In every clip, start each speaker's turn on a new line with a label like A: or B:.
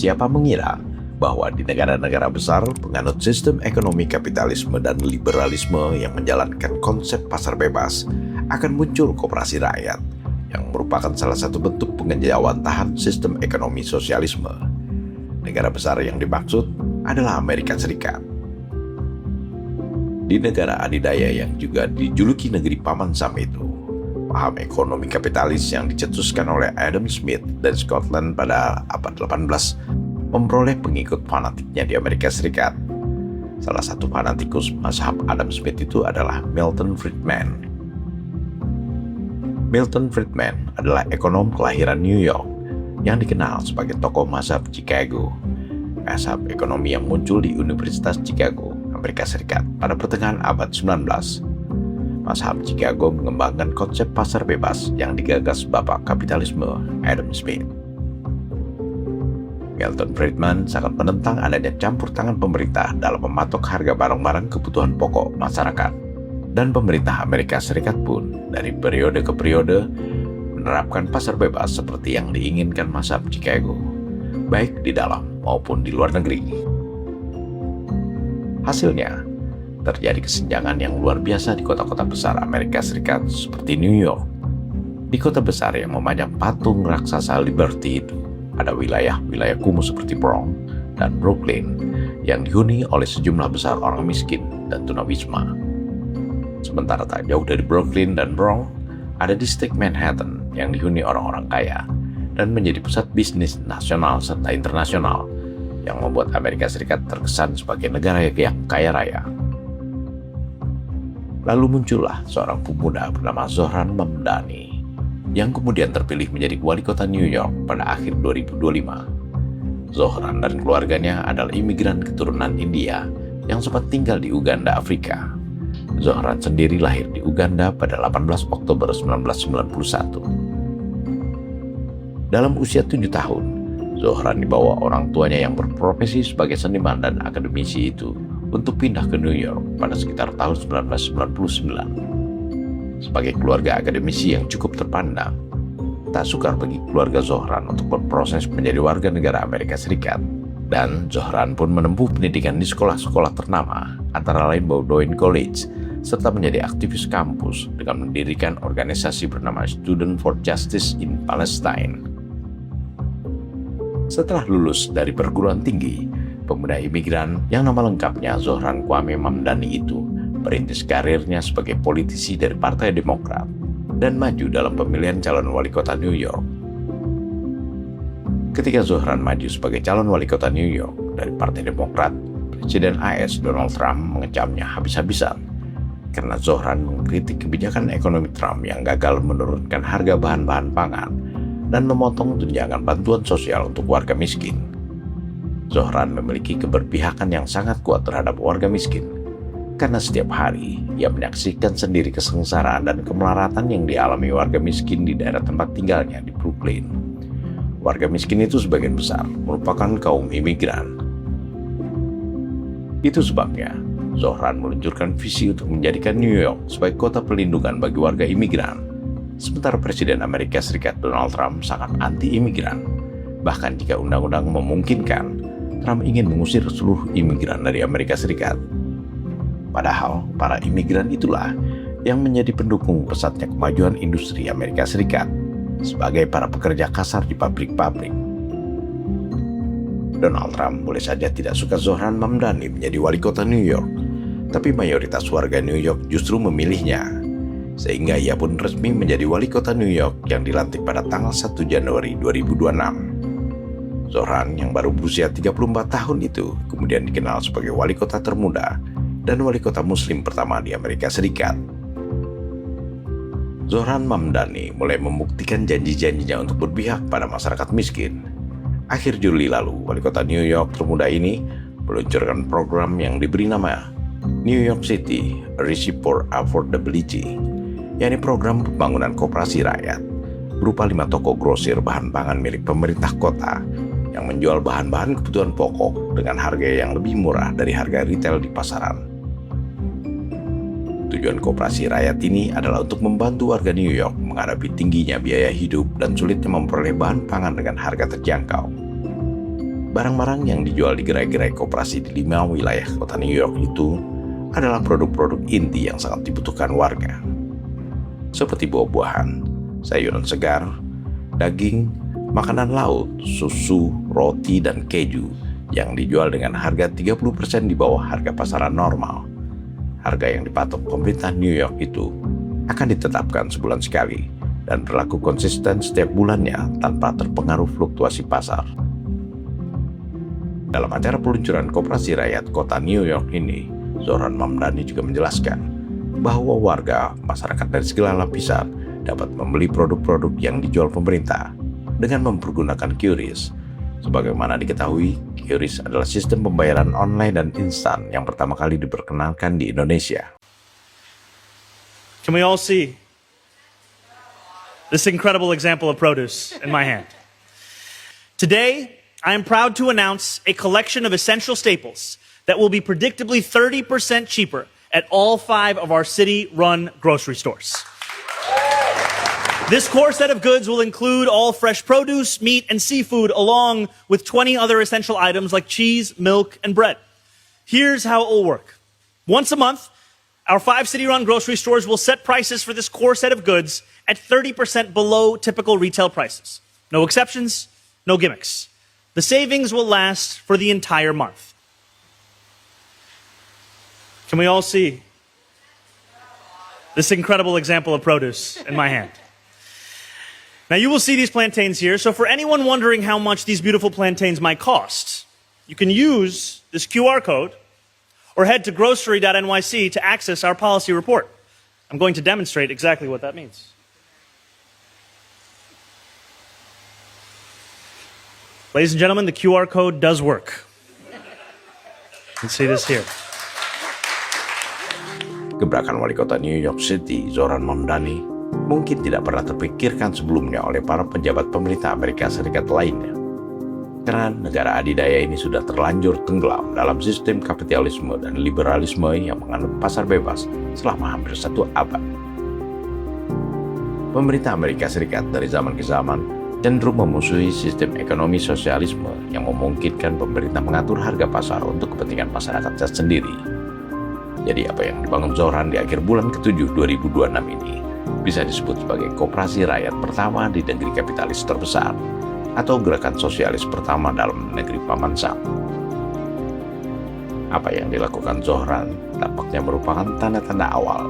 A: Siapa mengira bahwa di negara-negara besar penganut sistem ekonomi kapitalisme dan liberalisme yang menjalankan konsep pasar bebas akan muncul koperasi rakyat yang merupakan salah satu bentuk pengejawantahan sistem ekonomi sosialisme. Negara besar yang dimaksud adalah Amerika Serikat. Di negara adidaya yang juga dijuluki negeri Paman Sam itu, paham ekonomi kapitalis yang dicetuskan oleh Adam Smith dan Scotland pada abad 18 memperoleh pengikut fanatiknya di Amerika Serikat. Salah satu fanatikus mazhab Adam Smith itu adalah Milton Friedman. Milton Friedman adalah ekonom kelahiran New York yang dikenal sebagai tokoh mazhab Chicago, mazhab ekonomi yang muncul di Universitas Chicago, Amerika Serikat pada pertengahan abad 19. Mazhab Chicago mengembangkan konsep pasar bebas yang digagas bapak kapitalisme Adam Smith. Milton Friedman sangat menentang adanya campur tangan pemerintah dalam mematok harga barang-barang kebutuhan pokok masyarakat. Dan pemerintah Amerika Serikat pun dari periode ke periode menerapkan pasar bebas seperti yang diinginkan mazhab Chicago, baik di dalam maupun di luar negeri. Hasilnya, terjadi kesenjangan yang luar biasa di kota-kota besar Amerika Serikat seperti New York. Di kota besar yang memajang patung raksasa Liberty itu, ada wilayah-wilayah kumuh seperti Bronx dan Brooklyn yang dihuni oleh sejumlah besar orang miskin dan tunawisma. Sementara tak jauh dari Brooklyn dan Bronx, ada distrik Manhattan yang dihuni orang-orang kaya dan menjadi pusat bisnis nasional serta internasional yang membuat Amerika Serikat terkesan sebagai negara yang kaya raya. Lalu muncullah seorang pemuda bernama Zohran Mamdani yang kemudian terpilih menjadi wali kota New York pada akhir 2025. Zohran dan keluarganya adalah imigran keturunan India yang sempat tinggal di Uganda, Afrika. Zohran sendiri lahir di Uganda pada 18 Oktober 1991. Dalam usia 7 tahun, Zohran dibawa orang tuanya yang berprofesi sebagai seniman dan akademisi itu untuk pindah ke New York pada sekitar tahun 1999. Sebagai keluarga akademisi yang cukup terpandang, tak sukar bagi keluarga Zohran untuk berproses menjadi warga negara Amerika Serikat. Dan Zohran pun menempuh pendidikan di sekolah-sekolah ternama, antara lain Bowdoin College, serta menjadi aktivis kampus dengan mendirikan organisasi bernama Student for Justice in Palestine. Setelah lulus dari perguruan tinggi, pemuda imigran yang nama lengkapnya Zohran Kwame Mamdani itu merintis karirnya sebagai politisi dari Partai Demokrat dan maju dalam pemilihan calon wali kota New York. Ketika Zohran maju sebagai calon wali kota New York dari Partai Demokrat, Presiden AS Donald Trump mengecamnya habis-habisan karena Zohran mengkritik kebijakan ekonomi Trump yang gagal menurunkan harga bahan-bahan pangan dan memotong tunjangan bantuan sosial untuk warga miskin. Zohran memiliki keberpihakan yang sangat kuat terhadap warga miskin, karena setiap hari ia menyaksikan sendiri kesengsaraan dan kemelaratan yang dialami warga miskin di daerah tempat tinggalnya di Brooklyn. Warga miskin itu sebagian besar merupakan kaum imigran. Itu sebabnya Zohran meluncurkan visi untuk menjadikan New York sebagai kota perlindungan bagi warga imigran. Sementara Presiden Amerika Serikat Donald Trump sangat anti-imigran. Bahkan jika undang-undang memungkinkan, Trump ingin mengusir seluruh imigran dari Amerika Serikat. Padahal para imigran itulah yang menjadi pendukung pesatnya kemajuan industri Amerika Serikat sebagai para pekerja kasar di pabrik-pabrik. Donald Trump boleh saja tidak suka Zohran Mamdani menjadi wali kota New York, tapi mayoritas warga New York justru memilihnya, sehingga ia pun resmi menjadi wali kota New York yang dilantik pada tanggal 1 Januari 2026. Zohran yang baru berusia 34 tahun itu kemudian dikenal sebagai wali kota termuda dan wali kota muslim pertama di Amerika Serikat. Zohran Mamdani mulai membuktikan janji-janjinya untuk berpihak pada masyarakat miskin. Akhir Juli lalu, wali kota New York termuda ini meluncurkan program yang diberi nama New York City Recipe for Affordability, yakni program pembangunan koperasi rakyat berupa 5 toko grosir bahan pangan milik pemerintah kota yang menjual bahan-bahan kebutuhan pokok dengan harga yang lebih murah dari harga retail di pasaran. Tujuan koperasi rakyat ini adalah untuk membantu warga New York menghadapi tingginya biaya hidup dan sulitnya memperoleh bahan pangan dengan harga terjangkau. Barang-barang yang dijual di gerai-gerai koperasi di 5 wilayah kota New York itu adalah produk-produk inti yang sangat dibutuhkan warga. Seperti buah-buahan, sayuran segar, daging, makanan laut, susu, roti, dan keju yang dijual dengan harga 30% di bawah harga pasaran normal. Harga yang dipatok pemerintah New York itu akan ditetapkan sebulan sekali dan berlaku konsisten setiap bulannya tanpa terpengaruh fluktuasi pasar. Dalam acara peluncuran Koperasi Rakyat Kota New York ini, Zohran Mamdani juga menjelaskan bahwa warga masyarakat dari segala lapisan dapat membeli produk-produk yang dijual pemerintah dengan mempergunakan QRIS. Sebagaimana diketahui, QRIS adalah sistem pembayaran online dan instan yang pertama kali diperkenalkan di Indonesia.
B: Can we all see this incredible example of produce in my hand? Today, I am proud to announce a collection of essential staples that will be predictably 30% cheaper at all 5 of our city-run grocery stores. This core set of goods will include all fresh produce, meat, and seafood, along with 20 other essential items like cheese, milk, and bread. Here's how it will work. Once a month, our 5 city-run grocery stores will set prices for this core set of goods at 30% below typical retail prices. No exceptions, no gimmicks. The savings will last for the entire month. Can we all see this incredible example of produce in my hand? Now you will see these plantains here, so for anyone wondering how much these beautiful plantains might cost, you can use this QR code or head to grocery.nyc to access our policy report. I'm going to demonstrate exactly what that means. Ladies and gentlemen, the QR code does work. You can see this here.
A: Gebrakan wali kota New York City, Zohran Mamdani, mungkin tidak pernah terpikirkan sebelumnya oleh para pejabat pemerintah Amerika Serikat lainnya. Karena negara adidaya ini sudah terlanjur tenggelam dalam sistem kapitalisme dan liberalisme yang menganut pasar bebas selama hampir 1 abad. Pemerintah Amerika Serikat dari zaman ke zaman cenderung memusuhi sistem ekonomi sosialisme yang memungkinkan pemerintah mengatur harga pasar untuk kepentingan masyarakatnya sendiri. Jadi apa yang dibangun Zohran di akhir bulan ke-7 2026 ini bisa disebut sebagai koperasi rakyat pertama di negeri kapitalis terbesar atau gerakan sosialis pertama dalam negeri Paman Sam. Apa yang dilakukan Zohran tampaknya merupakan tanda-tanda awal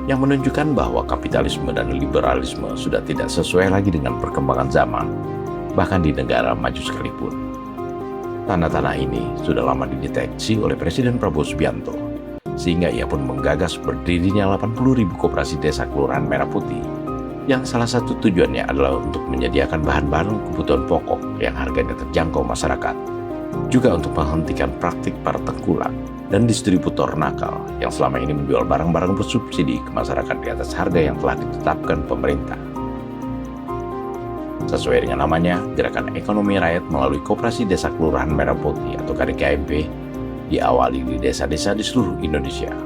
A: yang menunjukkan bahwa kapitalisme dan liberalisme sudah tidak sesuai lagi dengan perkembangan zaman, bahkan di negara maju sekalipun. Tanda-tanda ini sudah lama dideteksi oleh Presiden Prabowo Subianto, sehingga ia pun menggagas berdirinya 80.000 koperasi desa kelurahan Merah Putih, yang salah satu tujuannya adalah untuk menyediakan bahan-bahan kebutuhan pokok yang harganya terjangkau masyarakat, juga untuk menghentikan praktik para tengkulak dan distributor nakal yang selama ini menjual barang-barang bersubsidi ke masyarakat di atas harga yang telah ditetapkan pemerintah. Sesuai dengan namanya, Gerakan Ekonomi Rakyat melalui Koperasi Desa Kelurahan Merah Putih atau KDKMP diawali di desa-desa di seluruh Indonesia.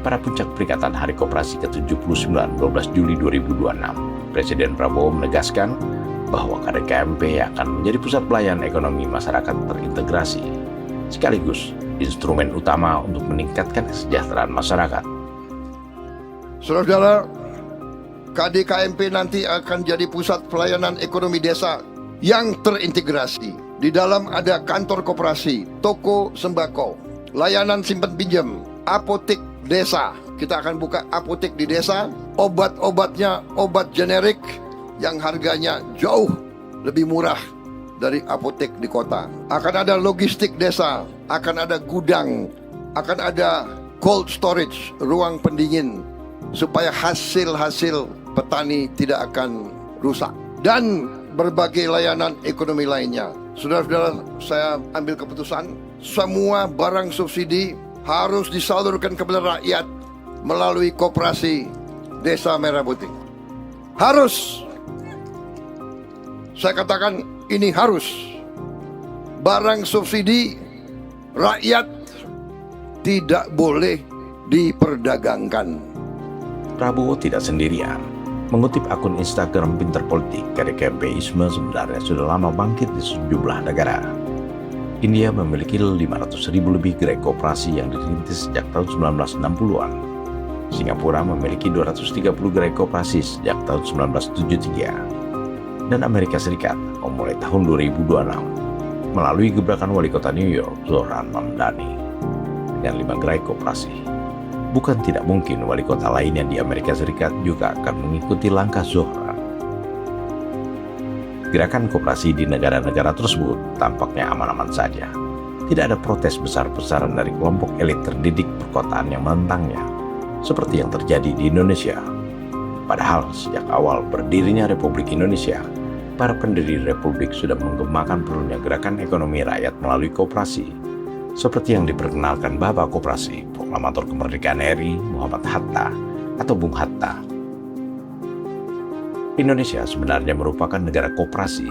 A: Pada puncak peringatan Hari Koperasi ke-79 12 Juli 2026, Presiden Prabowo menegaskan bahwa KDKMP akan menjadi pusat pelayanan ekonomi masyarakat terintegrasi, sekaligus instrumen utama untuk meningkatkan kesejahteraan masyarakat.
C: Saudara-saudara, KDKMP nanti akan jadi pusat pelayanan ekonomi desa yang terintegrasi. Di dalam ada kantor koperasi, toko sembako, layanan simpan pinjam, apotek desa. Kita akan buka apotek di desa, obat-obatnya obat generik yang harganya jauh lebih murah dari apotek di kota. Akan ada logistik desa, akan ada gudang, akan ada cold storage, ruang pendingin, supaya hasil-hasil petani tidak akan rusak. Dan berbagai layanan ekonomi lainnya. Saudara-saudara, saya ambil keputusan, semua barang subsidi harus disalurkan kepada rakyat melalui koperasi Desa Merah Putih. Harus. Saya katakan ini harus. Barang subsidi rakyat tidak boleh diperdagangkan.
A: Prabowo tidak sendirian. Mengutip akun Instagram Pinter Politik, KDKMPisme sebenarnya sudah lama bangkit di sejumlah negara. India memiliki 500.000 lebih gerai koperasi yang dirintis sejak tahun 1960-an. Singapura memiliki 230 gerai koperasi sejak tahun 1973. Dan Amerika Serikat memulai tahun 2026 melalui gebrakan wali kota New York, Zohran Mamdani, dengan 5 gerai koperasi. Bukan tidak mungkin wali kota lainnya di Amerika Serikat juga akan mengikuti langkah Zohran. Gerakan koperasi di negara-negara tersebut tampaknya aman-aman saja. Tidak ada protes besar-besaran dari kelompok elit terdidik perkotaan yang menentangnya, seperti yang terjadi di Indonesia. Padahal sejak awal berdirinya Republik Indonesia, para pendiri Republik sudah menggemakan perlunya gerakan ekonomi rakyat melalui koperasi, seperti yang diperkenalkan Bapak Koperasi, Proklamator Kemerdekaan RI Muhammad Hatta atau Bung Hatta. Indonesia sebenarnya merupakan negara koperasi,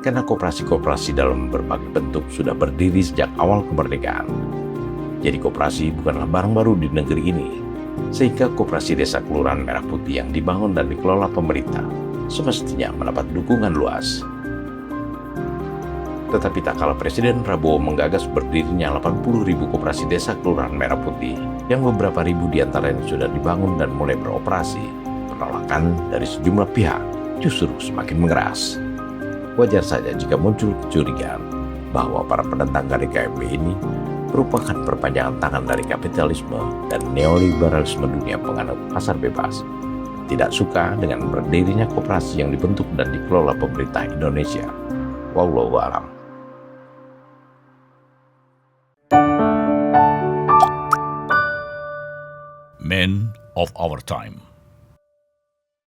A: karena koperasi-koperasi dalam berbagai bentuk sudah berdiri sejak awal kemerdekaan. Jadi koperasi bukanlah barang baru di negeri ini, sehingga koperasi desa Kelurahan Merah Putih yang dibangun dan dikelola pemerintah semestinya mendapat dukungan luas. Tetapi tak kalah Presiden Prabowo menggagas berdirinya 80.000 koperasi desa Kelurahan Merah Putih, yang beberapa ribu diantaranya sudah dibangun dan mulai beroperasi, penolakan dari sejumlah pihak justru semakin mengeras. Wajar saja jika muncul kecurigaan bahwa para penentang KDKMB ini merupakan perpanjangan tangan dari kapitalisme dan neoliberalisme dunia penganut pasar bebas. Tidak suka dengan berdirinya koperasi yang dibentuk dan dikelola pemerintah Indonesia. Wallahu a'lam.
D: Men of our time.